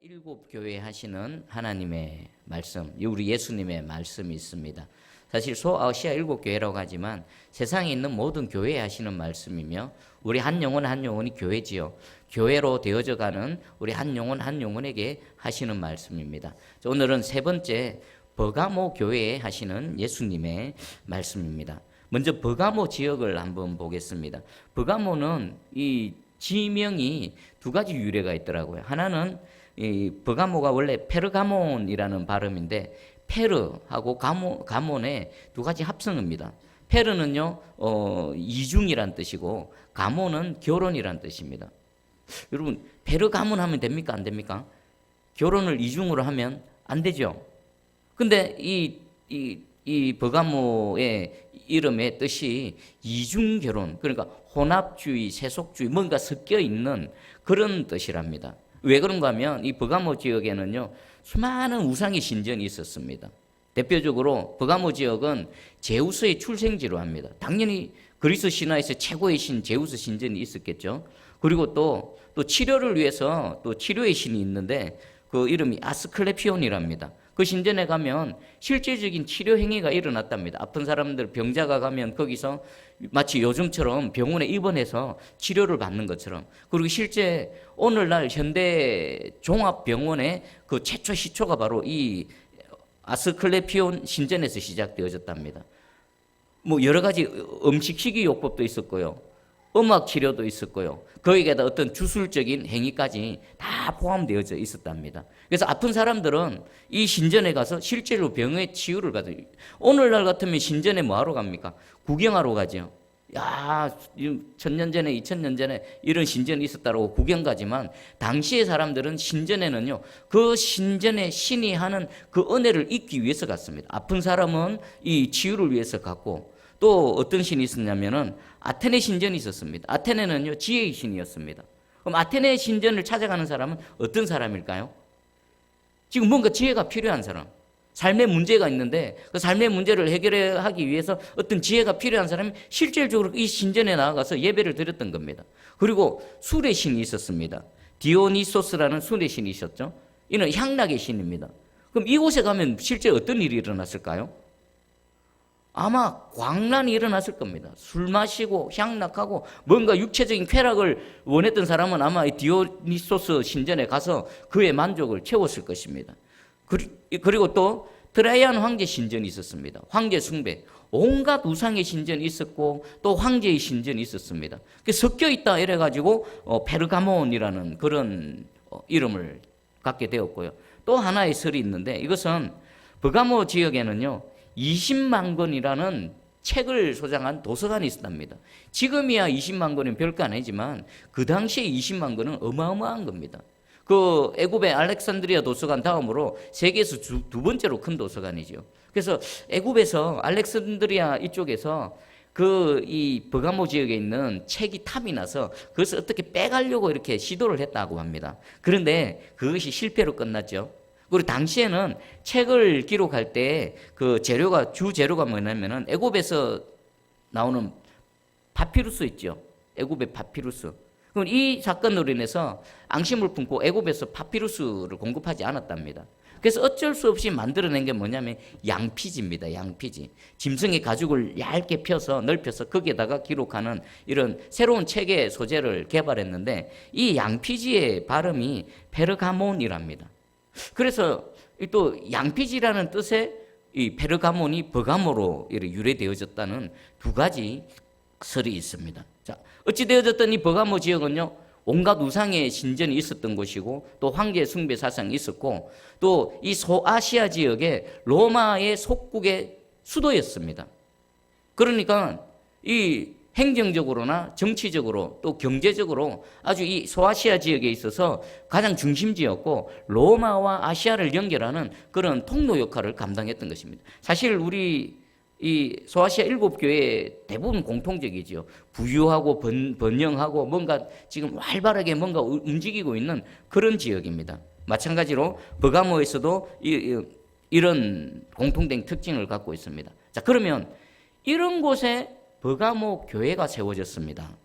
일곱 교회 하시는 하나님의 말씀, 우리 예수님의 말씀이 있습니다. 사실 소아시아 일곱 교회라고 하지만 세상에 있는 모든 교회에 하시는 말씀이며 우리 한 영혼 한 영혼이 교회지요. 교회로 되어져가는 우리 한 영혼 한 영혼에게 하시는 말씀입니다. 오늘은 세 번째 버가모 교회에 하시는 예수님의 말씀입니다. 먼저 버가모 지역을 한번 보겠습니다. 버가모는 이 지명이 두 가지 유래가 있더라고요. 하나는 이 버가모가 원래 페르가몬이라는 발음인데 페르하고 가몬의 두 가지 합성어입니다. 페르는요 이중이란 뜻이고 가몬은 결혼이란 뜻입니다. 여러분 페르가몬 하면 됩니까? 안 됩니까? 결혼을 이중으로 하면 안 되죠. 근데 이 버가모의 이름의 뜻이 이중결혼, 그러니까 혼합주의, 세속주의, 뭔가 섞여 있는 그런 뜻이랍니다. 왜 그런가 하면 이 버가모 지역에는요 수많은 우상의 신전이 있었습니다. 대표적으로 버가모 지역은 제우스의 출생지로 합니다. 당연히 그리스 신화에서 최고의 신 제우스 신전이 있었겠죠. 그리고 또 치료를 위해서 또 치료의 신이 있는데 그 이름이 아스클레피온이랍니다. 그 신전에 가면 실제적인 치료 행위가 일어났답니다. 아픈 사람들, 병자가 가면 거기서 마치 요즘처럼 병원에 입원해서 치료를 받는 것처럼. 그리고 실제 오늘날 현대 종합병원의 그 최초 시초가 바로 이 아스클레피온 신전에서 시작되어졌답니다. 뭐 여러 가지 음식 식이요법도 있었고요. 음악 치료도 있었고요. 거기에다 어떤 주술적인 행위까지 다 포함되어져 있었답니다. 그래서 아픈 사람들은 이 신전에 가서 실제로 병의 치유를 받아요. 오늘날 같으면 신전에 뭐하러 갑니까? 구경하러 가죠. 야, 1000년 전에 2000년 전에 이런 신전이 있었다고 구경 가지만 당시의 사람들은 신전에는요 그 신전의 신이 하는 그 은혜를 잊기 위해서 갔습니다. 아픈 사람은 이 치유를 위해서 갔고 또 어떤 신이 있었냐면은 아테네 신전이 있었습니다. 아테네는요 지혜의 신이었습니다. 그럼 아테네 신전을 찾아가는 사람은 어떤 사람일까요? 지금 뭔가 지혜가 필요한 사람, 삶의 문제가 있는데 그 삶의 문제를 해결하기 위해서 어떤 지혜가 필요한 사람이 실질적으로 이 신전에 나아가서 예배를 드렸던 겁니다. 그리고 술의 신이 있었습니다. 디오니소스라는 술의 신이 있었죠. 이는 향락의 신입니다. 그럼 이곳에 가면 실제 어떤 일이 일어났을까요? 아마 광란이 일어났을 겁니다. 술 마시고 향락하고 뭔가 육체적인 쾌락을 원했던 사람은 아마 디오니소스 신전에 가서 그의 만족을 채웠을 것입니다. 그리고 또 트라이안 황제 신전이 있었습니다. 황제 숭배, 온갖 우상의 신전이 있었고 또 황제의 신전이 있었습니다. 섞여 있다 이래가지고 페르가몬이라는 그런 이름을 갖게 되었고요. 또 하나의 설이 있는데 이것은 버가모 지역에는요 20만 권이라는 책을 소장한 도서관이 있었답니다. 지금이야 20만 권은 별거 아니지만 그 당시에 20만 권은 어마어마한 겁니다. 그 애굽의 알렉산드리아 도서관 다음으로 세계에서 두 번째로 큰 도서관이죠. 그래서 애굽에서 알렉산드리아 이쪽에서 이 버가모 지역에 있는 책이 탐이 나서 그것을 어떻게 빼가려고 이렇게 시도를 했다고 합니다. 그런데 그것이 실패로 끝났죠. 그리고 당시에는 책을 기록할 때 그 주 재료가 뭐냐면은 애굽에서 나오는 파피루스 있죠. 애굽의 파피루스. 그럼 이 사건으로 인해서 앙심을 품고 애굽에서 파피루스를 공급하지 않았답니다. 그래서 어쩔 수 없이 만들어낸 게 뭐냐면 양피지입니다. 양피지. 짐승의 가죽을 얇게 펴서 넓혀서 거기에다가 기록하는 이런 새로운 책의 소재를 개발했는데 이 양피지의 발음이 페르가몬이랍니다. 그래서 또 양피지라는 뜻의 이 페르가몬이 버가모로 유래되어졌다는 두 가지 설이 있습니다. 자, 어찌 되어졌든 이 버가모 지역은요 온갖 우상의 신전이 있었던 곳이고 또 황제 숭배 사상이 있었고 또 이 소아시아 지역에 로마의 속국의 수도였습니다. 그러니까 이 행정적으로나 정치적으로 또 경제적으로 아주 이 소아시아 지역에 있어서 가장 중심지였고 로마와 아시아를 연결하는 그런 통로 역할을 감당했던 것입니다. 사실 우리 이 소아시아 일곱 교회 대부분 공통적이죠. 부유하고 번영하고 뭔가 지금 활발하게 뭔가 움직이고 있는 그런 지역입니다. 마찬가지로 버가모에서도 이런 공통된 특징을 갖고 있습니다. 자, 그러면 이런 곳에 버가모 교회가 세워졌습니다.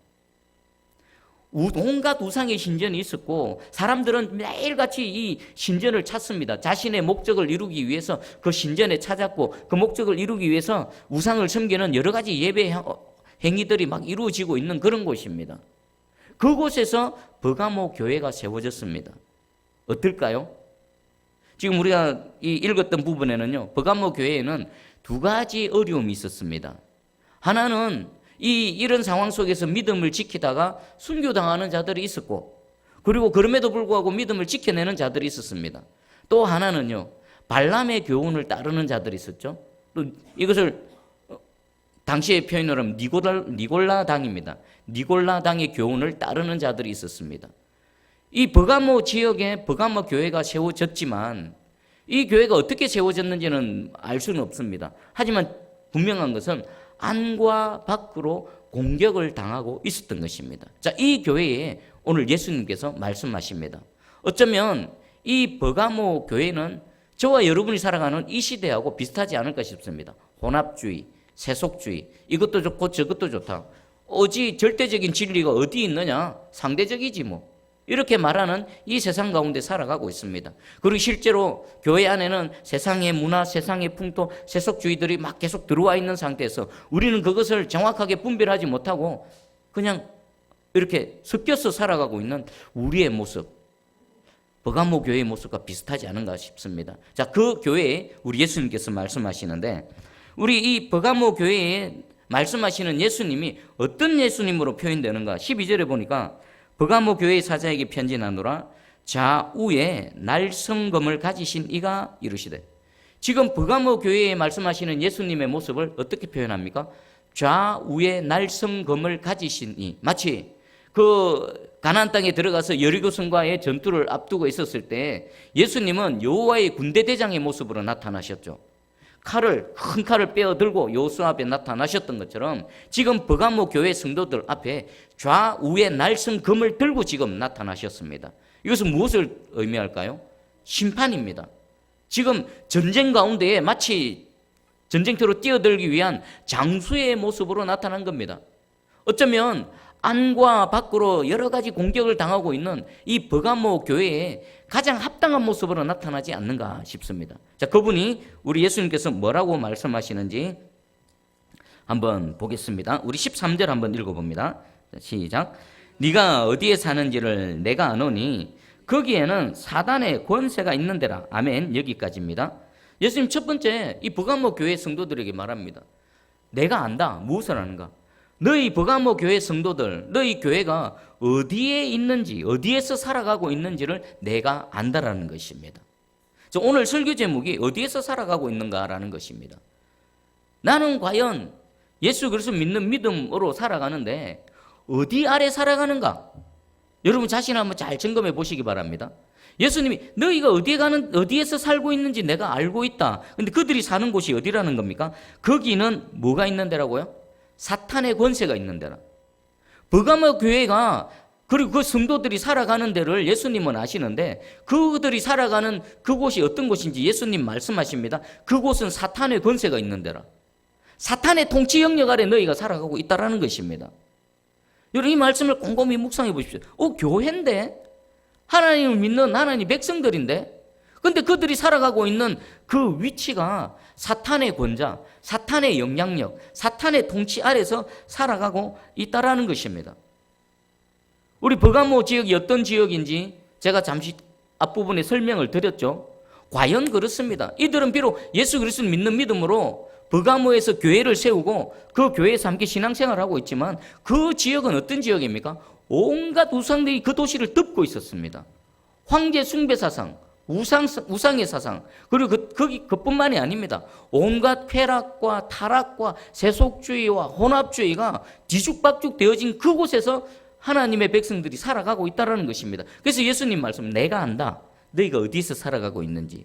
온갖 우상의 신전이 있었고 사람들은 매일같이 이 신전을 찾습니다. 자신의 목적을 이루기 위해서 그 신전에 찾았고 그 목적을 이루기 위해서 우상을 섬기는 여러 가지 예배 행위들이 막 이루어지고 있는 그런 곳입니다. 그곳에서 버가모 교회가 세워졌습니다. 어떨까요? 지금 우리가 읽었던 부분에는요, 버가모 교회에는 두 가지 어려움이 있었습니다. 하나는 이런 상황 속에서 믿음을 지키다가 순교당하는 자들이 있었고, 그리고 그럼에도 불구하고 믿음을 지켜내는 자들이 있었습니다. 또 하나는요, 발람의 교훈을 따르는 자들이 있었죠. 또 이것을 당시의 표현으로 하면 니골라당입니다. 니골라당의 교훈을 따르는 자들이 있었습니다. 이 버가모 지역에 버가모 교회가 세워졌지만 이 교회가 어떻게 세워졌는지는 알 수는 없습니다. 하지만 분명한 것은 안과 밖으로 공격을 당하고 있었던 것입니다. 자, 이 교회에 오늘 예수님께서 말씀하십니다. 어쩌면 이 버가모 교회는 저와 여러분이 살아가는 이 시대하고 비슷하지 않을까 싶습니다. 혼합주의, 세속주의, 이것도 좋고 저것도 좋다. 오직 절대적인 진리가 어디 있느냐? 상대적이지 뭐. 이렇게 말하는 이 세상 가운데 살아가고 있습니다. 그리고 실제로 교회 안에는 세상의 문화, 세상의 풍토, 세속주의들이 막 계속 들어와 있는 상태에서 우리는 그것을 정확하게 분별하지 못하고 그냥 이렇게 섞여서 살아가고 있는 우리의 모습, 버가모 교회의 모습과 비슷하지 않은가 싶습니다. 자, 그 교회에 우리 예수님께서 말씀하시는데 우리 이 버가모 교회에 말씀하시는 예수님이 어떤 예수님으로 표현되는가? 12절에 보니까 버가모 교회의 사자에게 편지하노라 좌우에 날성검을 가지신 이가 이르시되. 지금 버가모 교회에 말씀하시는 예수님의 모습을 어떻게 표현합니까? 좌우에 날성검을 가지신 이. 마치 그 가나안 땅에 들어가서 여리고 성과의 전투를 앞두고 있었을 때 예수님은 여호와의 군대 대장의 모습으로 나타나셨죠. 큰 칼을 빼어 들고 여호수아 앞에 나타나셨던 것처럼 지금 버가모 교회 성도들 앞에 좌우에 날성검을 들고 지금 나타나셨습니다. 이것은 무엇을 의미할까요? 심판입니다. 지금 전쟁 가운데에 마치 전쟁터로 뛰어들기 위한 장수의 모습으로 나타난 겁니다. 어쩌면 안과 밖으로 여러 가지 공격을 당하고 있는 이 버가모 교회에 가장 합당한 모습으로 나타나지 않는가 싶습니다. 자, 그분이 우리 예수님께서 뭐라고 말씀하시는지 한번 보겠습니다. 우리 13절 한번 읽어봅니다. 시작. 네가 어디에 사는지를 내가 아노니 거기에는 사단의 권세가 있는 데라. 아멘. 여기까지입니다. 예수님 첫 번째 이 버가모 교회 성도들에게 말합니다. 내가 안다. 무엇을 아는가? 너희 버가모 교회 성도들, 너희 교회가 어디에 있는지, 어디에서 살아가고 있는지를 내가 안다라는 것입니다. 오늘 설교 제목이 어디에서 살아가고 있는가라는 것입니다. 나는 과연 예수 그리스도 믿는 믿음으로 살아가는데 어디 아래 살아가는가? 여러분 자신 한번 잘 점검해 보시기 바랍니다. 예수님이 너희가 어디에서 살고 있는지 내가 알고 있다. 근데 그들이 사는 곳이 어디라는 겁니까? 거기는 뭐가 있는 데라고요? 사탄의 권세가 있는 데라. 버가모 교회가 그리고 그 성도들이 살아가는 데를 예수님은 아시는데 그들이 살아가는 그곳이 어떤 곳인지 예수님 말씀하십니다. 그곳은 사탄의 권세가 있는 데라. 사탄의 통치 영역 아래 너희가 살아가고 있다라는 것입니다. 여러분 이 말씀을 곰곰이 묵상해 보십시오. 교회인데 하나님을 믿는 하나님 백성들인데 근데 그들이 살아가고 있는 그 위치가 사탄의 권자, 사탄의 영향력, 사탄의 통치 아래서 살아가고 있다라는 것입니다. 우리 버가모 지역이 어떤 지역인지 제가 잠시 앞부분에 설명을 드렸죠. 과연 그렇습니다. 이들은 비록 예수 그리스도를 믿는 믿음으로 버가모에서 교회를 세우고 그 교회에서 함께 신앙생활을 하고 있지만 그 지역은 어떤 지역입니까? 온갖 우상들이 그 도시를 덮고 있었습니다. 황제 숭배 사상, 우상의 사상, 그리고 그뿐만이 아닙니다. 온갖 쾌락과 타락과 세속주의와 혼합주의가 뒤죽박죽 되어진 그곳에서 하나님의 백성들이 살아가고 있다는 것입니다. 그래서 예수님 말씀, 내가 안다. 너희가 어디서 살아가고 있는지.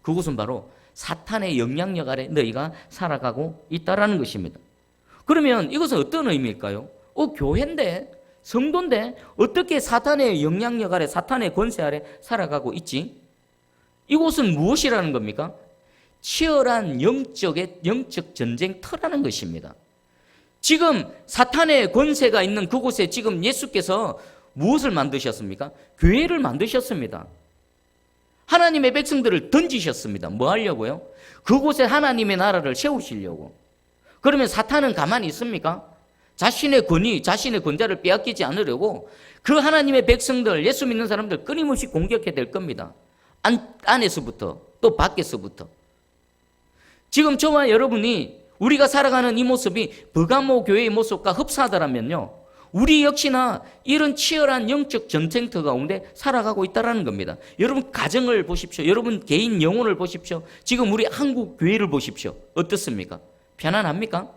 그곳은 바로 사탄의 영향력 아래 너희가 살아가고 있다는 것입니다. 그러면 이것은 어떤 의미일까요? 교회인데, 성도인데 어떻게 사탄의 영향력 아래, 사탄의 권세 아래 살아가고 있지? 이곳은 무엇이라는 겁니까? 치열한 영적 전쟁터라는 것입니다. 지금 사탄의 권세가 있는 그곳에 지금 예수께서 무엇을 만드셨습니까? 교회를 만드셨습니다. 하나님의 백성들을 던지셨습니다. 뭐 하려고요? 그곳에 하나님의 나라를 세우시려고. 그러면 사탄은 가만히 있습니까? 자신의 권위, 자신의 권좌를 빼앗기지 않으려고 그 하나님의 백성들, 예수 믿는 사람들 끊임없이 공격해야 될 겁니다. 안에서부터 또 밖에서부터. 지금 저와 여러분이 우리가 살아가는 이 모습이 버가모 교회의 모습과 흡사하더라면요, 우리 역시나 이런 치열한 영적 전쟁터 가운데 살아가고 있다는 겁니다. 여러분 가정을 보십시오. 여러분 개인 영혼을 보십시오. 지금 우리 한국 교회를 보십시오. 어떻습니까? 편안합니까?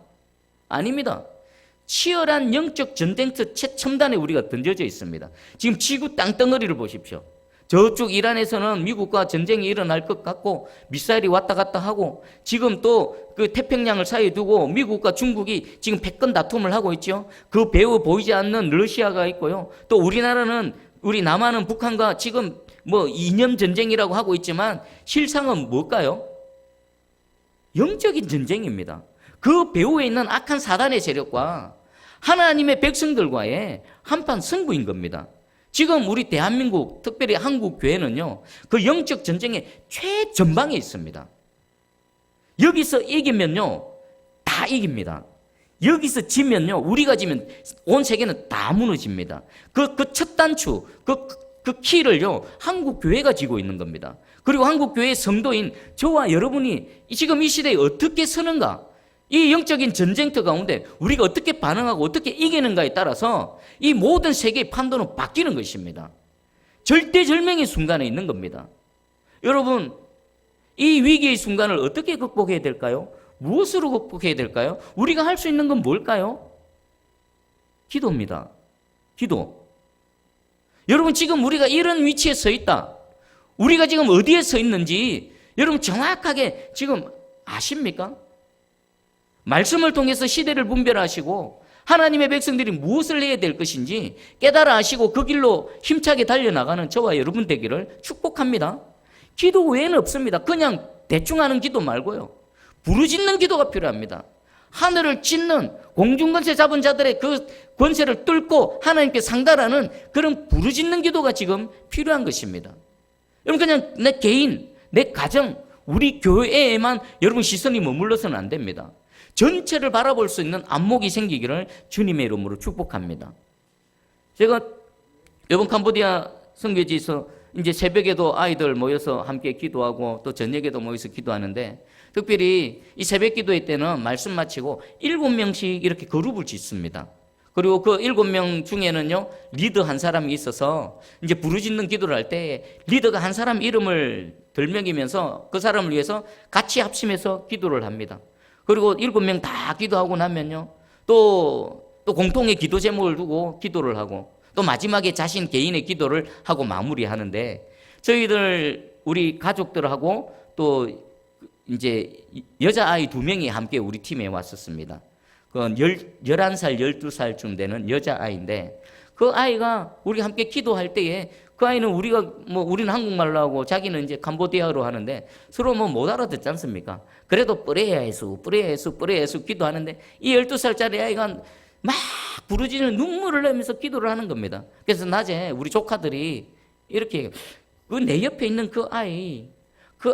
아닙니다. 치열한 영적 전쟁터 최첨단에 우리가 던져져 있습니다. 지금 지구 땅덩어리를 보십시오. 저쪽 이란에서는 미국과 전쟁이 일어날 것 같고 미사일이 왔다 갔다 하고, 지금 또 그 태평양을 사이에 두고 미국과 중국이 지금 패권 다툼을 하고 있죠. 그 배후 보이지 않는 러시아가 있고요. 또 우리나라는, 우리 남한은 북한과 지금 뭐 이념 전쟁이라고 하고 있지만 실상은 뭘까요? 영적인 전쟁입니다. 그 배후에 있는 악한 사단의 세력과 하나님의 백성들과의 한판 승부인 겁니다. 지금 우리 대한민국, 특별히 한국 교회는요, 그 영적 전쟁의 최전방에 있습니다. 여기서 이기면요, 다 이깁니다. 여기서 지면요, 우리가 지면 온 세계는 다 무너집니다. 그 첫 단추, 그 키를요, 한국 교회가 쥐고 있는 겁니다. 그리고 한국 교회의 성도인 저와 여러분이 지금 이 시대에 어떻게 서는가, 이 영적인 전쟁터 가운데 우리가 어떻게 반응하고 어떻게 이기는가에 따라서 이 모든 세계의 판도는 바뀌는 것입니다. 절대절명의 순간에 있는 겁니다. 여러분, 이 위기의 순간을 어떻게 극복해야 될까요? 무엇으로 극복해야 될까요? 우리가 할 수 있는 건 뭘까요? 기도입니다. 기도. 여러분, 지금 우리가 이런 위치에 서 있다. 우리가 지금 어디에 서 있는지 여러분 정확하게 지금 아십니까? 말씀을 통해서 시대를 분별하시고 하나님의 백성들이 무엇을 해야 될 것인지 깨달아 아시고 그 길로 힘차게 달려나가는 저와 여러분 되기를 축복합니다. 기도 외에는 없습니다. 그냥 대충 하는 기도 말고요, 부르짖는 기도가 필요합니다. 하늘을 찢는, 공중권세 잡은 자들의 그 권세를 뚫고 하나님께 상달하는 그런 부르짖는 기도가 지금 필요한 것입니다. 여러분, 그냥 내 개인, 내 가정, 우리 교회에만 여러분 시선이 머물러서는 안 됩니다. 전체를 바라볼 수 있는 안목이 생기기를 주님의 이름으로 축복합니다. 제가 이번 캄보디아 선교지에서 이제 새벽에도 아이들 모여서 함께 기도하고 또 저녁에도 모여서 기도하는데, 특별히 이 새벽 기도회 때는 말씀 마치고 7명씩 이렇게 그룹을 짓습니다. 그리고 그 7명 중에는요, 리더 한 사람이 있어서 이제 부르짖는 기도를 할 때 리더가 한 사람 이름을 들먹이면서 그 사람을 위해서 같이 합심해서 기도를 합니다. 그리고 7명 다 기도하고 나면요, 또 공통의 기도 제목을 두고 기도를 하고, 또 마지막에 자신 개인의 기도를 하고 마무리하는데, 저희들 우리 가족들하고 또 이제 여자아이 2명이 함께 우리 팀에 왔었습니다. 그 11살, 12살쯤 되는 여자아이인데, 그 아이가 우리 함께 기도할 때에 그 아이는 우리는 한국말로 하고 자기는 이제 캄보디아어로 하는데 서로 못 알아듣지 않습니까? 그래도 뿌레야 예수 기도하는데 이 12살짜리 아이가 막 부르짖는 눈물을 내면서 기도를 하는 겁니다. 그래서 낮에 우리 조카들이 이렇게, 내 옆에 있는 그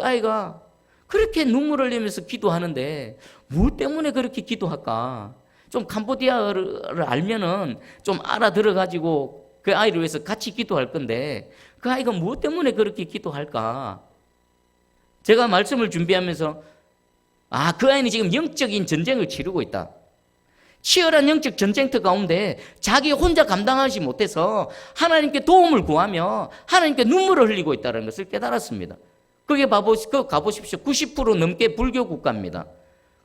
아이가 그렇게 눈물을 내면서 기도하는데 뭐 때문에 그렇게 기도할까? 좀 캄보디아어를 알면은 좀 알아들어가지고 그 아이를 위해서 같이 기도할 건데 그 아이가 무엇 때문에 그렇게 기도할까? 제가 말씀을 준비하면서 그 아이는 지금 영적인 전쟁을 치르고 있다. 치열한 영적 전쟁터 가운데 자기 혼자 감당하지 못해서 하나님께 도움을 구하며 하나님께 눈물을 흘리고 있다는 것을 깨달았습니다. 그게 가보십시오. 90% 넘게 불교 국가입니다.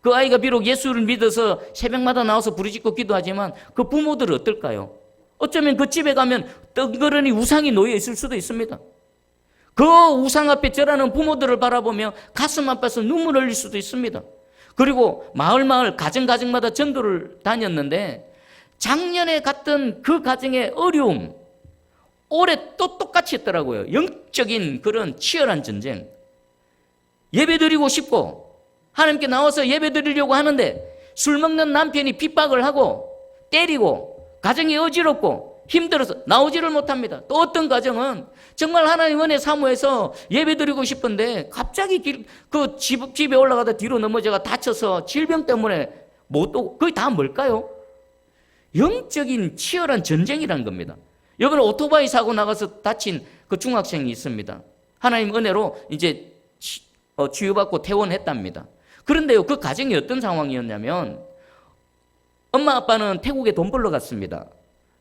그 아이가 비록 예수를 믿어서 새벽마다 나와서 부르짖고 기도하지만 그 부모들은 어떨까요? 어쩌면 그 집에 가면 덩그러니 우상이 놓여 있을 수도 있습니다. 그 우상 앞에 절하는 부모들을 바라보며 가슴 아파서 눈물을 흘릴 수도 있습니다. 그리고 마을 가정마다 전도를 다녔는데 작년에 갔던 그 가정의 어려움, 올해 또 똑같이 했더라고요. 영적인 그런 치열한 전쟁. 예배드리고 싶고 하나님께 나와서 예배드리려고 하는데 술 먹는 남편이 핍박을 하고 때리고 가정이 어지럽고 힘들어서 나오지를 못합니다. 또 어떤 가정은 정말 하나님 은혜 사모해서 예배 드리고 싶은데 갑자기 집에 올라가다 뒤로 넘어져가 다쳐서 질병 때문에 못 오고, 그게 다 뭘까요? 영적인 치열한 전쟁이라는 겁니다. 이번에 오토바이 사고 나가서 다친 그 중학생이 있습니다. 하나님 은혜로 이제 치유받고 퇴원했답니다. 그런데요, 그 가정이 어떤 상황이었냐면 엄마 아빠는 태국에 돈 벌러 갔습니다.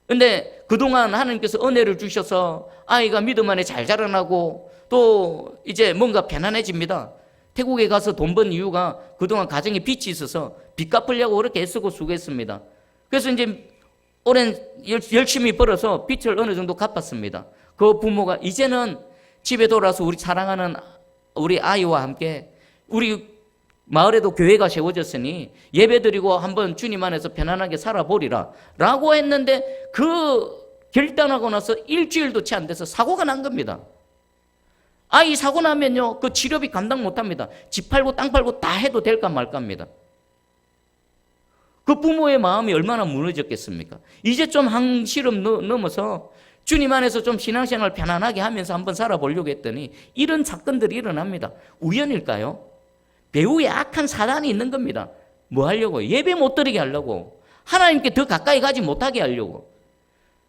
근데 그동안 하나님께서 은혜를 주셔서 아이가 믿음 안에 잘 자라나고 또 이제 뭔가 편안해집니다. 태국에 가서 돈 번 이유가 그동안 가정에 빚이 있어서 빚 갚으려고 그렇게 애쓰고 수고했습니다. 그래서 이제 오랜 열심히 벌어서 빚을 어느 정도 갚았습니다. 그 부모가 이제는 집에 돌아서 우리 사랑하는 우리 아이와 함께 우리 마을에도 교회가 세워졌으니 예배드리고 한번 주님 안에서 편안하게 살아보리라 라고 했는데, 그 결단하고 나서 일주일도 채 안 돼서 사고가 난 겁니다. 아이 사고 나면요, 그 치료비 감당 못합니다. 집 팔고 땅 팔고 다 해도 될까 말까입니다. 그 부모의 마음이 얼마나 무너졌겠습니까? 이제 좀 한시름 넘어서 주님 안에서 좀 신앙생활 편안하게 하면서 한번 살아보려고 했더니 이런 사건들이 일어납니다. 우연일까요? 배후에 악한 사단이 있는 겁니다. 뭐 하려고? 예배 못 드리게 하려고. 하나님께 더 가까이 가지 못하게 하려고.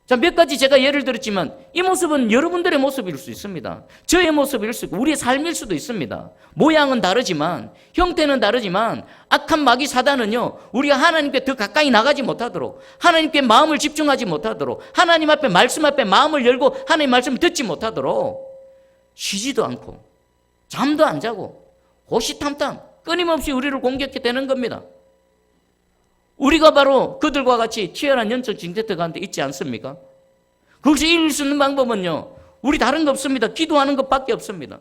자, 몇 가지 제가 예를 들었지만 이 모습은 여러분들의 모습일 수 있습니다. 저의 모습일 수 있고 우리의 삶일 수도 있습니다. 모양은 다르지만, 형태는 다르지만 악한 마귀 사단은요, 우리가 하나님께 더 가까이 나가지 못하도록, 하나님께 마음을 집중하지 못하도록, 하나님 앞에 말씀 앞에 마음을 열고 하나님 말씀을 듣지 못하도록 쉬지도 않고 잠도 안 자고 호시탐탐 끊임없이 우리를 공격해 대는 겁니다. 우리가 바로 그들과 같이 치열한 영적 징계터 가운데 있지 않습니까? 거기서 이길 수 있는 방법은요, 우리 다른 거 없습니다. 기도하는 것밖에 없습니다.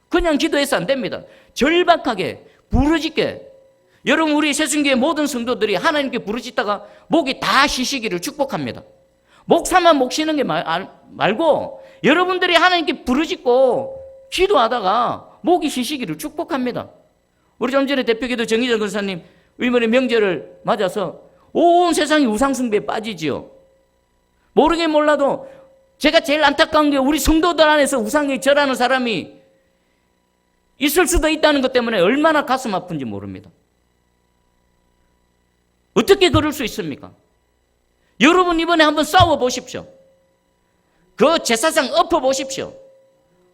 그냥 기도해서 안 됩니다. 절박하게 부르짖게. 여러분, 우리 새순교회 모든 성도들이 하나님께 부르짖다가 목이 다 쉬시기를 축복합니다. 목사만 목 쉬는 게 말고 여러분들이 하나님께 부르짖고 기도하다가 목이 쉬시기를 축복합니다. 우리 좀 전에 대표기도 정의정 권사님 이번에 명절을 맞아서 온 세상이 우상숭배에 빠지지요. 모르긴 몰라도 제가 제일 안타까운 게 우리 성도들 안에서 우상에 절하는 사람이 있을 수도 있다는 것 때문에 얼마나 가슴 아픈지 모릅니다. 어떻게 그럴 수 있습니까? 여러분 이번에 한번 싸워보십시오. 그 제사상 엎어보십시오.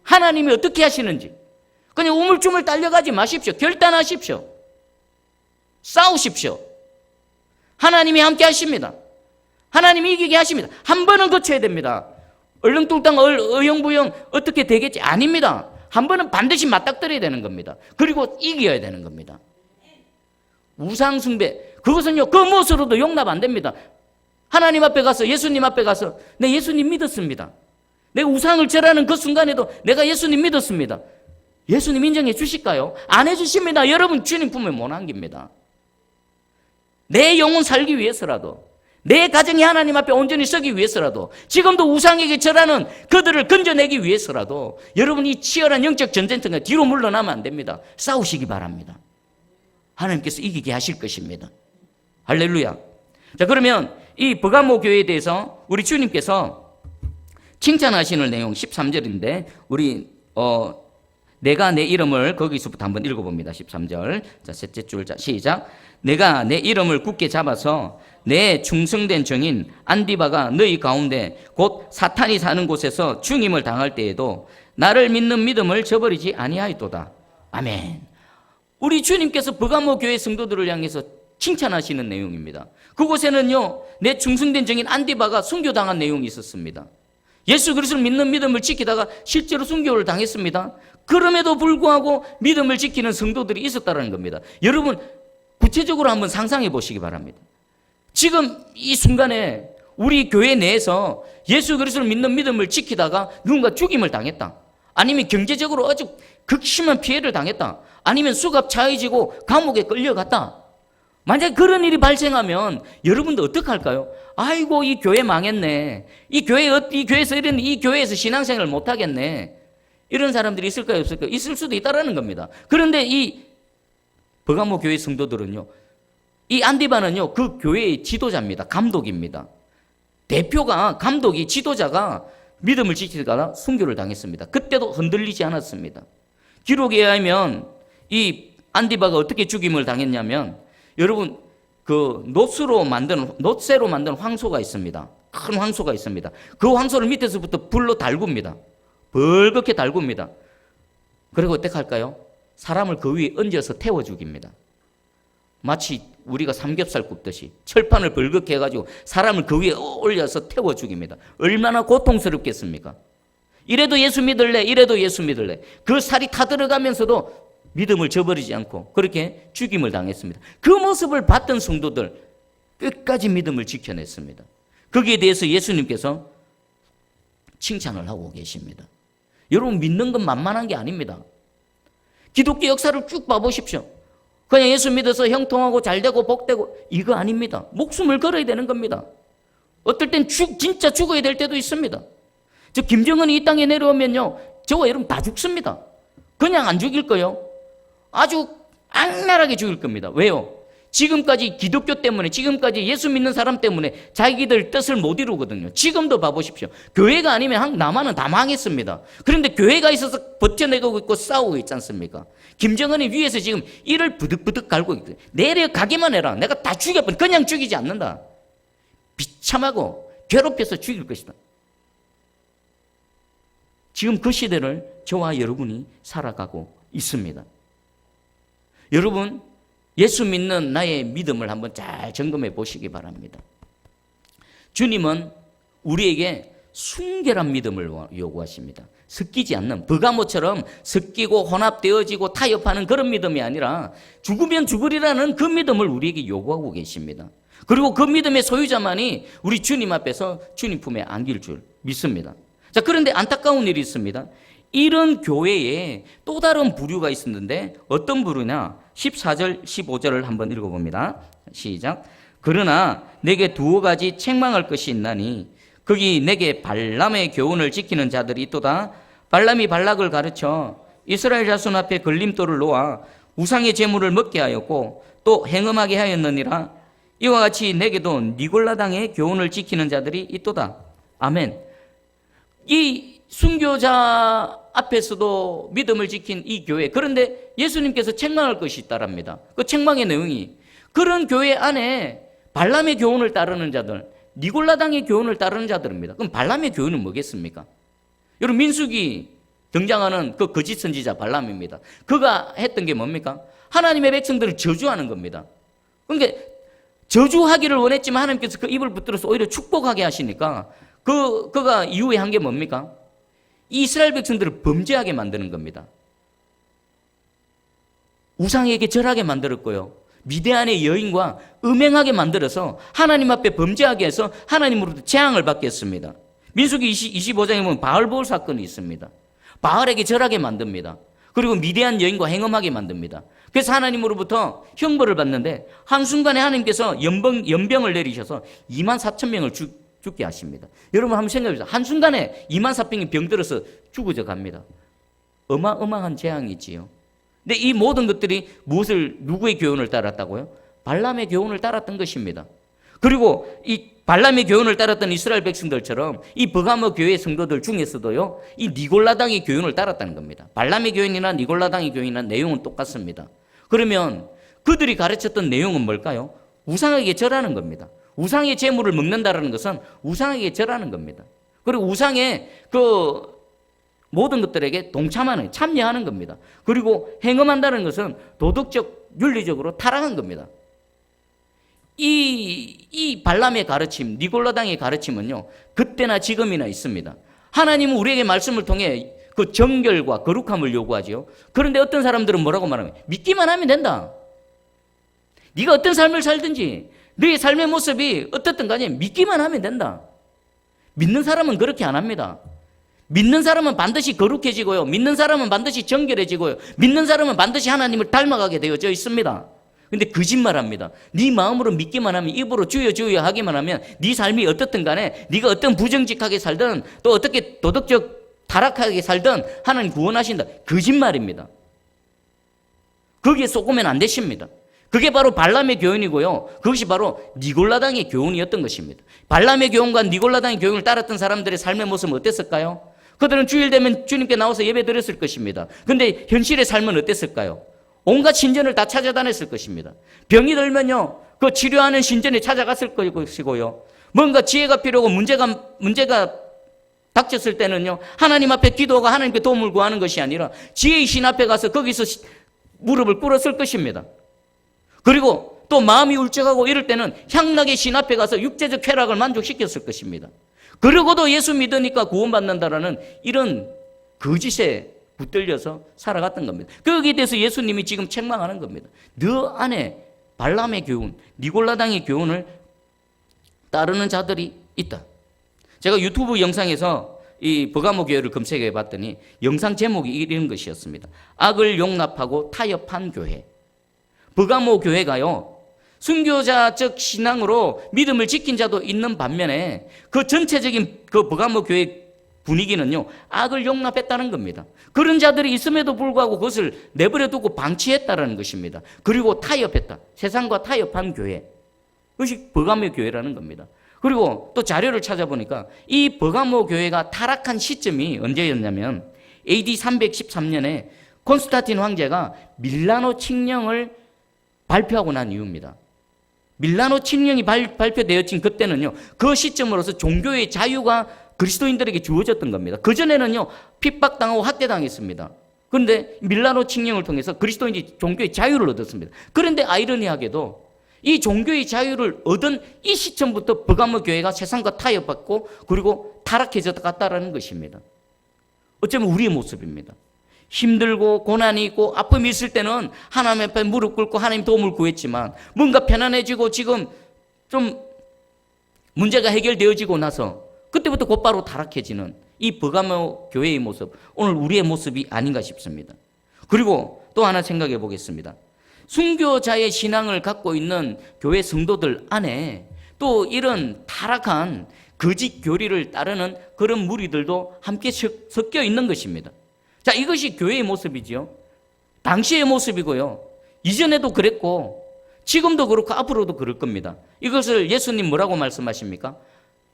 하나님이 어떻게 하시는지. 그냥 우물쭈물 달려가지 마십시오. 결단하십시오. 싸우십시오. 하나님이 함께 하십니다. 하나님이 이기게 하십니다. 한 번은 거쳐야 됩니다. 얼렁뚱땅 어영부영 어떻게 되겠지? 아닙니다. 한 번은 반드시 맞닥뜨려야 되는 겁니다. 그리고 이겨야 되는 겁니다. 우상숭배, 그것은요, 그 무엇으로도 용납 안 됩니다. 하나님 앞에 가서, 예수님 앞에 가서 내 예수님 믿었습니다. 내가 우상을 절하는 그 순간에도 내가 예수님 믿었습니다. 예수님 인정해 주실까요? 안 해주십니다. 여러분 주님 품에 못 안깁니다. 내 영혼 살기 위해서라도, 내 가정이 하나님 앞에 온전히 서기 위해서라도, 지금도 우상에게 절하는 그들을 건져내기 위해서라도 여러분 이 치열한 영적 전쟁터가 뒤로 물러나면 안 됩니다. 싸우시기 바랍니다. 하나님께서 이기게 하실 것입니다. 할렐루야. 자, 그러면 이 버가모 교회에 대해서 우리 주님께서 칭찬하시는 내용 13절인데 우리 내가 내 이름을, 거기서부터 한번 읽어봅니다. 13절. 자, 셋째 줄, 자, 시작. 내가 내 이름을 굳게 잡아서 내 충성된 증인 안디바가 너희 가운데 곧 사탄이 사는 곳에서 죽임을 당할 때에도 나를 믿는 믿음을 저버리지 아니하였도다. 아멘. 우리 주님께서 버가모 교회 성도들을 향해서 칭찬하시는 내용입니다. 그곳에는요, 내 충성된 증인 안디바가 순교당한 내용이 있었습니다. 예수 그리스도를 믿는 믿음을 지키다가 실제로 순교를 당했습니다. 그럼에도 불구하고 믿음을 지키는 성도들이 있었다는 겁니다. 여러분 구체적으로 한번 상상해 보시기 바랍니다. 지금 이 순간에 우리 교회 내에서 예수 그리스도를 믿는 믿음을 지키다가 누군가 죽임을 당했다, 아니면 경제적으로 아주 극심한 피해를 당했다, 아니면 수갑 차이지고 감옥에 끌려갔다. 만약에 그런 일이 발생하면 여러분도 어떡할까요? 아이고, 이 교회 망했네. 이 교회에서 이 교회에서 신앙생활을 못 하겠네. 이런 사람들이 있을까요, 없을까요? 있을 수도 있다라는 겁니다. 그런데 이 버가모 교회 성도들은요, 이 안디바는요, 그 교회의 지도자입니다. 감독입니다. 대표가, 감독이, 지도자가 믿음을 지키다가 순교를 당했습니다. 그때도 흔들리지 않았습니다. 기록에 의하면 이 안디바가 어떻게 죽임을 당했냐면, 여러분 그 놋으로 만든, 놋쇠로 만든 황소가 있습니다. 큰 황소가 있습니다. 그 황소를 밑에서부터 불로 달굽니다. 벌겋게 달굽니다. 그리고 어떻게 할까요? 사람을 그 위에 얹어서 태워 죽입니다. 마치 우리가 삼겹살 굽듯이 철판을 벌겋게 해가지고 사람을 그 위에 올려서 태워 죽입니다. 얼마나 고통스럽겠습니까? 이래도 예수 믿을래, 이래도 예수 믿을래. 그 살이 타들어가면서도 믿음을 저버리지 않고 그렇게 죽임을 당했습니다. 그 모습을 봤던 성도들 끝까지 믿음을 지켜냈습니다. 거기에 대해서 예수님께서 칭찬을 하고 계십니다. 여러분, 믿는 건 만만한 게 아닙니다. 기독교 역사를 쭉 봐보십시오. 그냥 예수 믿어서 형통하고 잘되고 복되고 이거 아닙니다. 목숨을 걸어야 되는 겁니다. 어떨 땐 진짜 죽어야 될 때도 있습니다. 저 김정은이 이 땅에 내려오면요, 저와 여러분 다 죽습니다. 그냥 안 죽일 거요. 아주 악랄하게 죽일 겁니다. 왜요? 지금까지 기독교 때문에, 지금까지 예수 믿는 사람 때문에 자기들 뜻을 못 이루거든요. 지금도 봐보십시오. 교회가 아니면 남한은 다 망했습니다. 그런데 교회가 있어서 버텨내고 있고 싸우고 있지 않습니까? 김정은이 위에서 지금 이를 부득부득 갈고 있거든요. 내려가기만 해라. 내가 다 죽여버려. 그냥 죽이지 않는다. 비참하고 괴롭혀서 죽일 것이다. 지금 그 시대를 저와 여러분이 살아가고 있습니다. 여러분, 예수 믿는 나의 믿음을 한번 잘 점검해 보시기 바랍니다. 주님은 우리에게 순결한 믿음을 요구하십니다. 섞이지 않는, 버가모처럼 섞이고 혼합되어지고 타협하는 그런 믿음이 아니라 죽으면 죽으리라는 그 믿음을 우리에게 요구하고 계십니다. 그리고 그 믿음의 소유자만이 우리 주님 앞에서 주님 품에 안길 줄 믿습니다. 자, 그런데 안타까운 일이 있습니다. 이런 교회에 또 다른 부류가 있었는데 어떤 부류냐? 14절, 15절을 한번 읽어봅니다. 시작. 그러나 내게 두어 가지 책망할 것이 있나니 거기 내게 발람의 교훈을 지키는 자들이 있도다. 발람이 발락을 가르쳐 이스라엘 자손 앞에 걸림돌을 놓아 우상의 제물을 먹게 하였고 또 행음하게 하였느니라. 이와 같이 내게도 니골라당의 교훈을 지키는 자들이 있도다. 아멘. 이 순교자 앞에서도 믿음을 지킨 이 교회, 그런데 예수님께서 책망할 것이 있다랍니다. 그 책망의 내용이 그런 교회 안에 발람의 교훈을 따르는 자들, 니골라당의 교훈을 따르는 자들입니다. 그럼 발람의 교훈은 뭐겠습니까? 여러분, 민수기 등장하는 그 거짓 선지자 발람입니다. 그가 했던 게 뭡니까? 하나님의 백성들을 저주하는 겁니다. 그러니까 저주하기를 원했지만 하나님께서 그 입을 붙들어서 오히려 축복하게 하시니까 그가 이후에 한 게 뭡니까? 이스라엘 백성들을 범죄하게 만드는 겁니다. 우상에게 절하게 만들었고요. 미디안의 여인과 음행하게 만들어서 하나님 앞에 범죄하게 해서 하나님으로부터 재앙을 받게 했습니다. 민수기 25장에 보면 바알보올 사건이 있습니다. 바알에게 절하게 만듭니다. 그리고 미디안 여인과 행음하게 만듭니다. 그래서 하나님으로부터 형벌을 받는데 한순간에 하나님께서 연병을 내리셔서 24,000명을 죽게 하십니다. 여러분 한번 생각해 보세요. 한순간에 24,000명이 병들어서 죽어져 갑니다. 어마어마한 재앙이지요. 근데 이 모든 것들이 누구의 교훈을 따랐다고요? 발람의 교훈을 따랐던 것입니다. 그리고 이 발람의 교훈을 따랐던 이스라엘 백성들처럼 이 버가모 교회 성도들 중에서도요, 이 니골라당의 교훈을 따랐다는 겁니다. 발람의 교훈이나 니골라당의 교훈이나 내용은 똑같습니다. 그러면 그들이 가르쳤던 내용은 뭘까요? 우상에게 절하는 겁니다. 우상의 재물을 먹는다는 것은 우상에게 절하는 겁니다. 그리고 우상의 그 모든 것들에게 동참하는, 참여하는 겁니다. 그리고 행음한다는 것은 도덕적, 윤리적으로 타락한 겁니다. 이 발람의 가르침, 니골라당의 가르침은요, 그때나 지금이나 있습니다. 하나님은 우리에게 말씀을 통해 그 정결과 거룩함을 요구하지요. 그런데 어떤 사람들은 뭐라고 말하면 믿기만 하면 된다. 네가 어떤 삶을 살든지 너의 삶의 모습이 어떻든 간에 믿기만 하면 된다. 믿는 사람은 그렇게 안 합니다. 믿는 사람은 반드시 거룩해지고요. 믿는 사람은 반드시 정결해지고요. 믿는 사람은 반드시 하나님을 닮아가게 되어져 있습니다. 근데 거짓말합니다. 네 마음으로 믿기만 하면, 입으로 주여 주여 하기만 하면 네 삶이 어떻든 간에 네가 어떤 부정직하게 살든 또 어떻게 도덕적 타락하게 살든 하나님 구원하신다. 거짓말입니다. 거기에 속으면 안 되십니다. 그게 바로 발람의 교훈이고요. 그것이 바로 니골라당의 교훈이었던 것입니다. 발람의 교훈과 니골라당의 교훈을 따랐던 사람들의 삶의 모습은 어땠을까요? 그들은 주일 되면 주님께 나와서 예배 드렸을 것입니다. 그런데 현실의 삶은 어땠을까요? 온갖 신전을 다 찾아다녔을 것입니다. 병이 들면요, 그 치료하는 신전에 찾아갔을 것이고요. 뭔가 지혜가 필요하고 문제가 닥쳤을 때는요, 하나님 앞에 기도하고 하나님께 도움을 구하는 것이 아니라 지혜의 신 앞에 가서 거기서 무릎을 꿇었을 것입니다. 그리고 또 마음이 울적하고 이럴 때는 향락의 신 앞에 가서 육체적 쾌락을 만족시켰을 것입니다. 그러고도 예수 믿으니까 구원받는다라는 이런 거짓에 붙들려서 살아갔던 겁니다. 거기에 대해서 예수님이 지금 책망하는 겁니다. 너 안에 발람의 교훈, 니골라당의 교훈을 따르는 자들이 있다. 제가 유튜브 영상에서 이 버가모 교회를 검색해 봤더니 영상 제목이 이런 것이었습니다. 악을 용납하고 타협한 교회. 버가모 교회가요, 순교자적 신앙으로 믿음을 지킨 자도 있는 반면에 그 전체적인 그 버가모 교회 분위기는요, 악을 용납했다는 겁니다. 그런 자들이 있음에도 불구하고 그것을 내버려 두고 방치했다는 것입니다. 그리고 타협했다. 세상과 타협한 교회. 그것이 버가모 교회라는 겁니다. 그리고 또 자료를 찾아보니까 이 버가모 교회가 타락한 시점이 언제였냐면 AD 313년에 콘스탄틴 황제가 밀라노 칙령을 발표하고 난 이유입니다. 밀라노 칙령이 발표되어진 그때는요, 그 시점으로서 종교의 자유가 그리스도인들에게 주어졌던 겁니다. 그전에는요, 핍박당하고 학대당했습니다. 그런데 밀라노 칙령을 통해서 그리스도인이 종교의 자유를 얻었습니다. 그런데 아이러니하게도 이 종교의 자유를 얻은 이 시점부터 버가모 교회가 세상과 타협받고 그리고 타락해졌다는 것입니다. 어쩌면 우리의 모습입니다. 힘들고 고난이 있고 아픔이 있을 때는 하나님 앞에 무릎 꿇고 하나님 도움을 구했지만 뭔가 편안해지고 지금 좀 문제가 해결되어지고 나서 그때부터 곧바로 타락해지는 이 버가모 교회의 모습, 오늘 우리의 모습이 아닌가 싶습니다. 그리고 또 하나 생각해 보겠습니다. 순교자의 신앙을 갖고 있는 교회 성도들 안에 또 이런 타락한 거짓 교리를 따르는 그런 무리들도 함께 섞여 있는 것입니다. 자, 이것이 교회의 모습이지요. 당시의 모습이고요. 이전에도 그랬고 지금도 그렇고 앞으로도 그럴 겁니다. 이것을 예수님 뭐라고 말씀하십니까?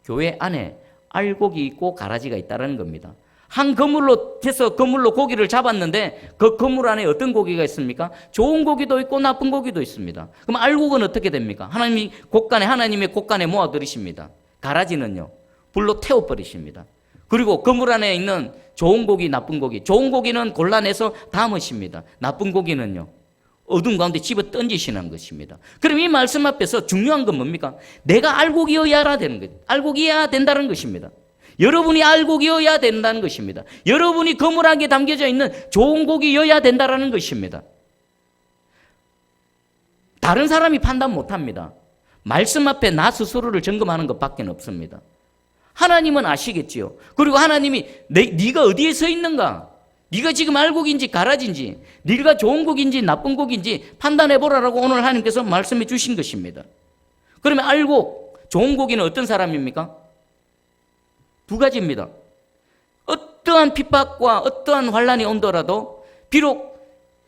교회 안에 알곡이 있고 가라지가 있다는 겁니다. 한 그물로 해서 그물로 고기를 잡았는데 그 그물 안에 어떤 고기가 있습니까? 좋은 고기도 있고 나쁜 고기도 있습니다. 그럼 알곡은 어떻게 됩니까? 하나님의 곳간에 모아들이십니다. 가라지는요, 불로 태워버리십니다. 그리고 그물 안에 있는 좋은 고기, 나쁜 고기, 좋은 고기는 골라내서 담으십니다. 나쁜 고기는요, 어둠 가운데 집어 던지시는 것입니다. 그럼 이 말씀 앞에서 중요한 건 뭡니까? 내가 알곡이어야 되는 것, 알곡이어야 된다는 것입니다. 여러분이 알곡이어야 된다는 것입니다. 여러분이 그물 안에 담겨져 있는 좋은 고기여야 된다는 것입니다. 다른 사람이 판단 못합니다. 말씀 앞에 나 스스로를 점검하는 것밖에 없습니다. 하나님은 아시겠지요. 그리고 하나님이 네가 어디에 서 있는가? 네가 지금 알곡인지 가라지인지, 네가 좋은 곡인지 나쁜 곡인지 판단해보라라고 오늘 하나님께서 말씀해 주신 것입니다. 그러면 알곡, 좋은 고기는 어떤 사람입니까? 두 가지입니다. 어떠한 핍박과 어떠한 환난이 온더라도 비록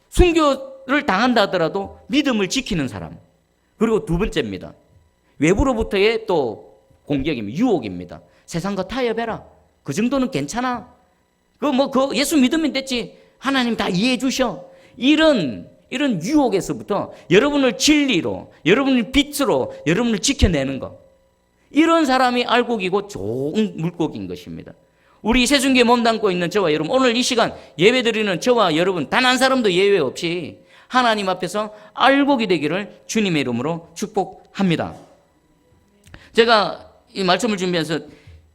순교를 당한다 하더라도 믿음을 지키는 사람. 그리고 두 번째입니다. 외부로부터의 또 공격입니다. 유혹입니다. 세상과 타협해라. 그 정도는 괜찮아. 예수 믿으면 됐지. 하나님 다 이해해 주셔. 이런 유혹에서부터 여러분을 진리로, 여러분을 빛으로, 여러분을 지켜내는 것. 이런 사람이 알곡이고 좋은 물고기인 것입니다. 우리 새순교에 몸담고 있는 저와 여러분, 오늘 이 시간 예배드리는 저와 여러분 단 한 사람도 예외 없이 하나님 앞에서 알곡이 되기를 주님의 이름으로 축복합니다. 제가 이 말씀을 준비해서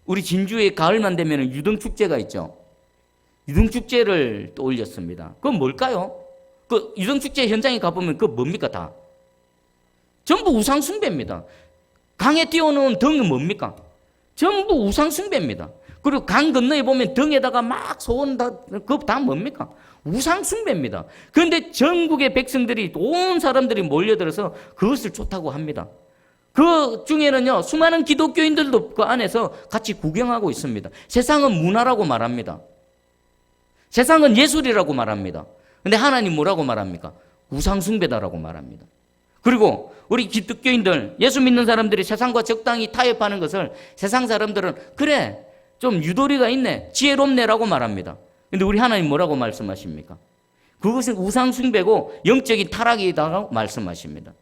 우리 진주에 가을만 되면 유등축제가 있죠. 유등축제를 또 올렸습니다. 그건 뭘까요? 그 유등축제 현장에 가보면 그거 뭡니까 다? 전부 우상숭배입니다. 강에 띄워놓은 등은 뭡니까? 전부 우상숭배입니다. 그리고 강 건너에 보면 등에다가 막 소원 그거 다 뭡니까? 우상숭배입니다. 그런데 전국의 백성들이, 온 사람들이 몰려들어서 그것을 좋다고 합니다. 그 중에는요, 수많은 기독교인들도 그 안에서 같이 구경하고 있습니다. 세상은 문화라고 말합니다. 세상은 예술이라고 말합니다. 근데 하나님 뭐라고 말합니까? 우상숭배다라고 말합니다. 그리고 우리 기독교인들, 예수 믿는 사람들이 세상과 적당히 타협하는 것을 세상 사람들은 그래, 좀 유도리가 있네, 지혜롭네라고 말합니다. 근데 우리 하나님 뭐라고 말씀하십니까? 그것은 우상숭배고 영적인 타락이다라고 말씀하십니다.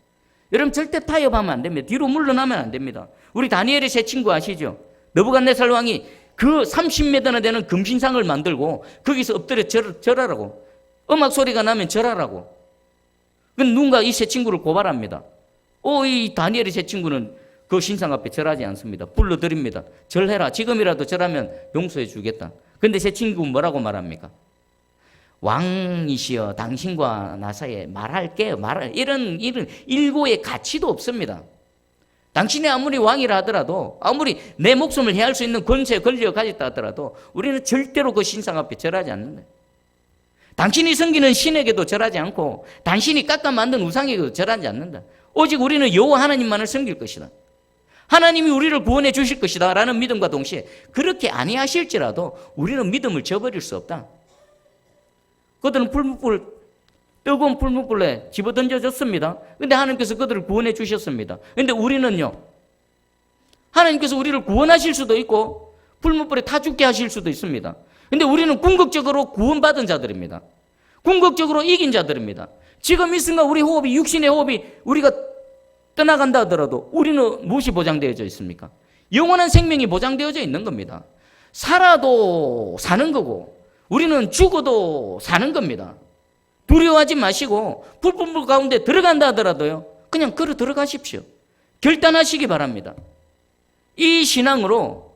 여러분 절대 타협하면 안 됩니다. 뒤로 물러나면 안 됩니다. 우리 다니엘의 새 친구 아시죠? 느부갓네살 왕이 그 30m나 되는 금신상을 만들고 거기서 엎드려 절하라고, 음악 소리가 나면 절하라고. 그럼 누군가 이 새 친구를 고발합니다. 이 다니엘의 새 친구는 그 신상 앞에 절하지 않습니다. 불러드립니다. 절해라. 지금이라도 절하면 용서해 주겠다. 근데 새 친구는 뭐라고 말합니까? 왕이시여 당신과 나 사이에 말할게요. 이런 일고의 가치도 없습니다. 당신이 아무리 왕이라 하더라도, 아무리 내 목숨을 해할 수 있는 권세, 권리가 가졌다 하더라도 우리는 절대로 그 신상 앞에 절하지 않는다. 당신이 섬기는 신에게도 절하지 않고 당신이 깎아 만든 우상에게도 절하지 않는다. 오직 우리는 여호와 하나님만을 섬길 것이다. 하나님이 우리를 구원해 주실 것이다 라는 믿음과 동시에 그렇게 아니하실지라도 우리는 믿음을 저버릴 수 없다. 그들은 뜨거운 풀무불에 집어던져졌습니다. 근데 하나님께서 그들을 구원해 주셨습니다. 근데 우리는요, 하나님께서 우리를 구원하실 수도 있고 풀무불에 타 죽게 하실 수도 있습니다. 근데 우리는 궁극적으로 구원받은 자들입니다. 궁극적으로 이긴 자들입니다. 지금 이 순간 우리 호흡이, 육신의 호흡이 우리가 떠나간다 하더라도 우리는 무엇이 보장되어져 있습니까? 영원한 생명이 보장되어져 있는 겁니다. 살아도 사는 거고 우리는 죽어도 사는 겁니다. 두려워하지 마시고 불 가운데 들어간다 하더라도요, 그냥 걸어 들어가십시오. 결단하시기 바랍니다. 이 신앙으로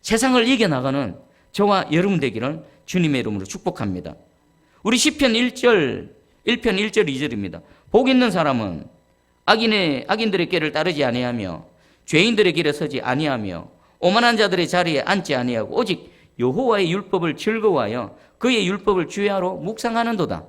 세상을 이겨나가는 저와 여러분 되기를 주님의 이름으로 축복합니다. 우리 시편 1편 1절 2절입니다. 복 있는 사람은 악인들의 길을 따르지 아니하며 죄인들의 길에 서지 아니하며 오만한 자들의 자리에 앉지 아니하고 오직 여호와의 율법을 즐거워하여 그의 율법을 주야로 묵상하는도다.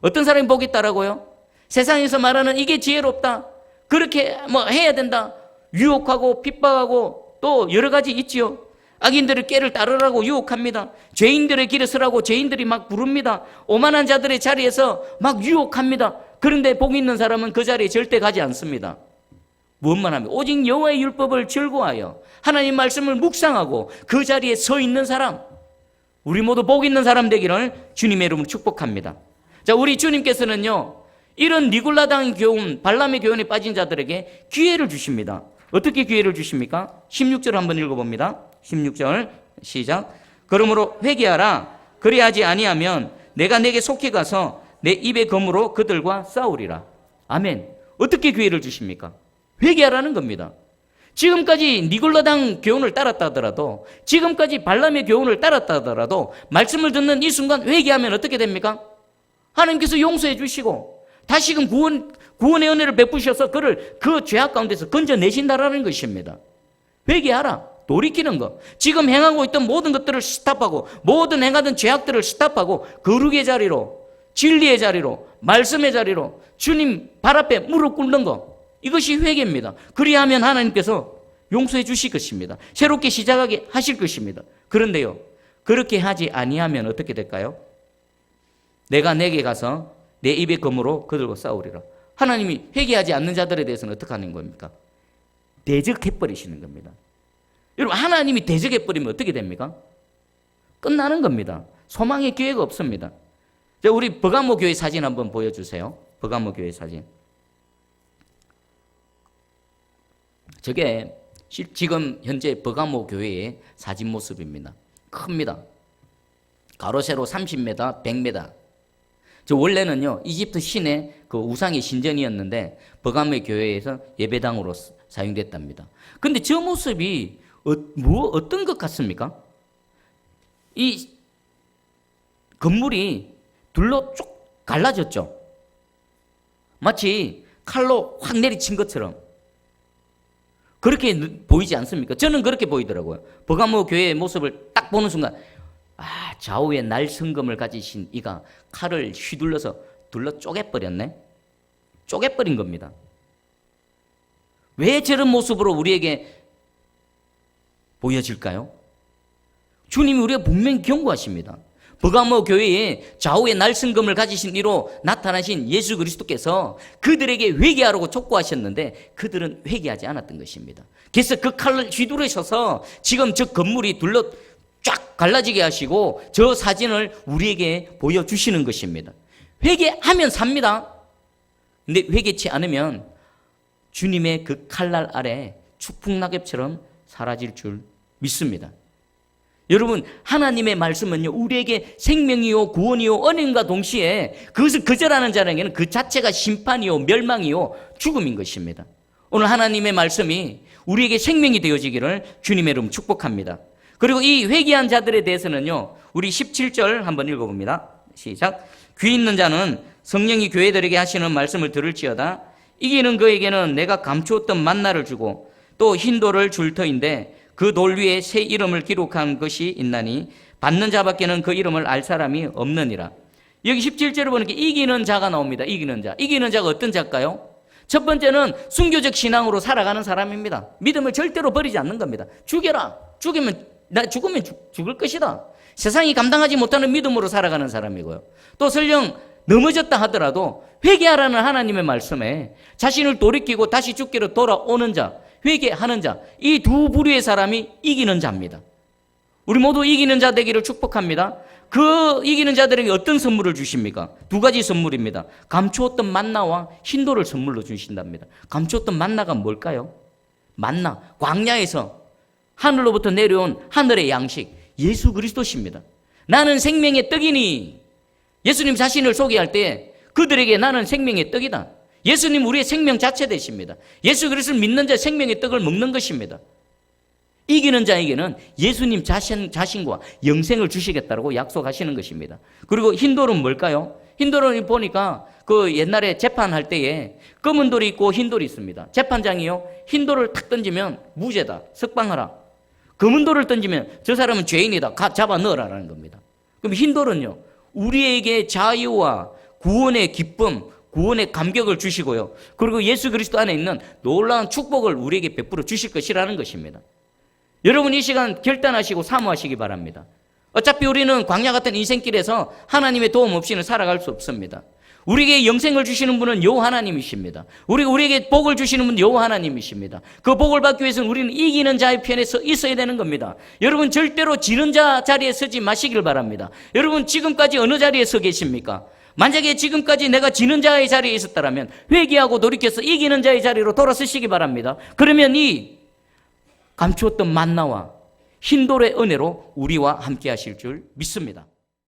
어떤 사람이 복이 있다라고요? 세상에서 말하는 이게 지혜롭다, 그렇게 해야 된다, 유혹하고 핍박하고 또 여러 가지 있지요. 악인들의 꾀를 따르라고 유혹합니다. 죄인들의 길에 서라고 죄인들이 막 부릅니다. 오만한 자들의 자리에서 막 유혹합니다. 그런데 복 있는 사람은 그 자리에 절대 가지 않습니다. 무엇만 하면 오직 여호와의 율법을 즐거워하여 하나님 말씀을 묵상하고 그 자리에 서 있는 사람, 우리 모두 복 있는 사람 되기를 주님의 이름으로 축복합니다. 자, 우리 주님께서는요, 이런 니골라당 교훈, 발람의 교훈에 빠진 자들에게 기회를 주십니다. 어떻게 기회를 주십니까? 16절 한번 읽어봅니다. 16절 시작. 그러므로 회개하라. 그리하지 아니하면 내가 내게 속히 가서 내 입의 검으로 그들과 싸우리라. 아멘. 어떻게 기회를 주십니까? 회개하라는 겁니다. 지금까지 니골라당 교훈을 따랐다 하더라도, 지금까지 발람의 교훈을 따랐다 하더라도 말씀을 듣는 이 순간 회개하면 어떻게 됩니까? 하나님께서 용서해 주시고 다시금 구원의 은혜를 베푸셔서 그를 그 죄악 가운데서 건져내신다라는 것입니다. 회개하라. 돌이키는 것. 지금 행하고 있던 모든 것들을 스탑하고, 모든 행하던 죄악들을 스탑하고 거룩의 자리로, 진리의 자리로, 말씀의 자리로 주님 발 앞에 무릎 꿇는 것. 이것이 회개입니다. 그리하면 하나님께서 용서해 주실 것입니다. 새롭게 시작하게 하실 것입니다. 그런데요, 그렇게 하지 아니하면 어떻게 될까요? 내가 내게 가서 내 입의 검으로 그들과 싸우리라. 하나님이 회개하지 않는 자들에 대해서는 어떻게 하는 겁니까? 대적해버리시는 겁니다. 여러분, 하나님이 대적해버리면 어떻게 됩니까? 끝나는 겁니다. 소망의 기회가 없습니다. 자, 우리 버가모 교회 사진 한번 보여주세요. 버가모 교회 사진. 저게 지금 현재 버가모 교회의 사진 모습입니다. 큽니다. 가로 세로 30m, 100m. 저 원래는요, 이집트 신의 그 우상의 신전이었는데 버가모 교회에서 예배당으로 사용됐답니다. 근데 저 모습이 어떤 것 같습니까? 이 건물이 둘로 쭉 갈라졌죠. 마치 칼로 확 내리친 것처럼 그렇게 보이지 않습니까? 저는 그렇게 보이더라고요. 버가모 교회의 모습을 딱 보는 순간, 좌우에 날성검을 가지신 이가 칼을 휘둘러서 둘러 쪼개버렸네? 쪼개버린 겁니다. 왜 저런 모습으로 우리에게 보여질까요? 주님이 우리가 분명히 경고하십니다. 버가모 교회에 좌우의 날성금을 가지신 이로 나타나신 예수 그리스도께서 그들에게 회개하라고 촉구하셨는데 그들은 회개하지 않았던 것입니다. 그래서 그 칼을 휘두르셔서 지금 저 건물이 둘러 쫙 갈라지게 하시고 저 사진을 우리에게 보여주시는 것입니다. 회개하면 삽니다. 근데 회개치 않으면 주님의 그 칼날 아래 축풍낙엽처럼 사라질 줄 믿습니다. 여러분, 하나님의 말씀은요, 우리에게 생명이요, 구원이요, 은혜과 동시에 그것을 거절하는 자에게는 그 자체가 심판이요, 멸망이요, 죽음인 것입니다. 오늘 하나님의 말씀이 우리에게 생명이 되어지기를 주님의 이름 축복합니다. 그리고 이 회개한 자들에 대해서는요, 우리 17절 한번 읽어봅니다. 시작. 귀 있는 자는 성령이 교회들에게 하시는 말씀을 들을지어다. 이기는 그에게는 내가 감추었던 만나를 주고 또 흰 돌을 줄 터인데 그 돌 위에 새 이름을 기록한 것이 있나니 받는 자밖에는 그 이름을 알 사람이 없느니라. 여기 17절을 보니까 이기는 자가 나옵니다. 이기는 자. 이기는 자가 어떤 자일까요? 첫 번째는 순교적 신앙으로 살아가는 사람입니다. 믿음을 절대로 버리지 않는 겁니다. 죽여라. 나 죽으면 죽을 것이다. 세상이 감당하지 못하는 믿음으로 살아가는 사람이고요. 또 설령 넘어졌다 하더라도 회개하라는 하나님의 말씀에 자신을 돌이키고 다시 죽기로 돌아오는 자, 회개하는 자, 이 두 부류의 사람이 이기는 자입니다. 우리 모두 이기는 자 되기를 축복합니다. 그 이기는 자들에게 어떤 선물을 주십니까? 두 가지 선물입니다. 감추었던 만나와 흰돌을 선물로 주신답니다. 감추었던 만나가 뭘까요? 만나, 광야에서 하늘로부터 내려온 하늘의 양식, 예수 그리스도십니다. 나는 생명의 떡이니, 예수님 자신을 소개할 때 그들에게 나는 생명의 떡이다. 예수님 우리의 생명 자체 되십니다. 예수 그리스도를 믿는 자 생명의 떡을 먹는 것입니다. 이기는 자에게는 예수님 자신과 영생을 주시겠다고 약속하시는 것입니다. 그리고 흰돌은 뭘까요? 흰돌은 보니까 그 옛날에 재판할 때에 검은 돌이 있고 흰 돌이 있습니다. 재판장이요, 흰돌을 탁 던지면 무죄다, 석방하라. 검은 돌을 던지면 저 사람은 죄인이다, 잡아 넣으라라는 겁니다. 그럼 흰돌은요, 우리에게 자유와 구원의 기쁨, 구원의 감격을 주시고요, 그리고 예수 그리스도 안에 있는 놀라운 축복을 우리에게 베풀어 주실 것이라는 것입니다. 여러분, 이 시간 결단하시고 사모하시기 바랍니다. 어차피 우리는 광야 같은 인생길에서 하나님의 도움 없이는 살아갈 수 없습니다. 우리에게 영생을 주시는 분은 여호와 하나님이십니다. 우리에게 복을 주시는 분은 여호와 하나님이십니다. 그 복을 받기 위해서는 우리는 이기는 자의 편에 서 있어야 되는 겁니다. 여러분, 절대로 지는 자 자리에 서지 마시길 바랍니다. 여러분, 지금까지 어느 자리에 서 계십니까? 만약에 지금까지 내가 지는 자의 자리에 있었다면 회개하고 돌이켜서 이기는 자의 자리로 돌아서시기 바랍니다. 그러면 이 감추었던 만나와 흰돌의 은혜로 우리와 함께 하실 줄 믿습니다.